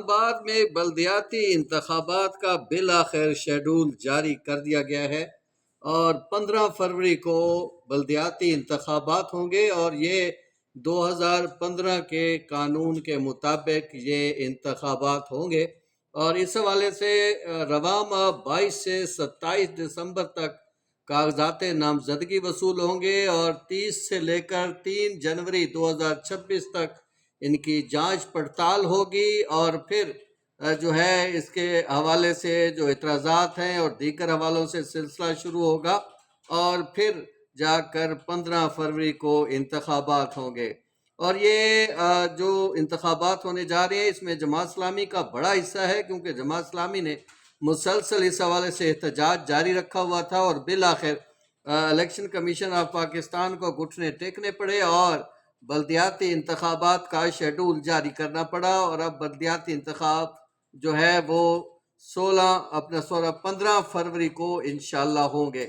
بعد میں بلدیاتی انتخابات کا بالآخر شیڈول جاری کر دیا گیا ہے اور 15 فروری کو بلدیاتی انتخابات ہوں گے، اور یہ 2015 کے قانون کے مطابق یہ انتخابات ہوں گے، اور اس حوالے سے رواں ماہ 22 سے 27 دسمبر تک کاغذات نامزدگی وصول ہوں گے، اور 30 سے لے کر 3 جنوری 2026 تک ان کی جانچ پڑتال ہوگی، اور پھر جو ہے اس کے حوالے سے جو اعتراضات ہیں اور دیگر حوالوں سے سلسلہ شروع ہوگا، اور پھر جا کر 15 فروری کو انتخابات ہوں گے۔ اور یہ جو انتخابات ہونے جا رہے ہیں اس میں جماعت اسلامی کا بڑا حصہ ہے، کیونکہ جماعت اسلامی نے مسلسل اس حوالے سے احتجاج جاری رکھا ہوا تھا، اور بالآخر الیکشن کمیشن آف پاکستان کو گھٹنے ٹیکنے پڑے اور بلدیاتی انتخابات کا شیڈول جاری کرنا پڑا، اور اب بلدیاتی انتخاب جو ہے وہ 15 فروری کو انشاءاللہ ہوں گے۔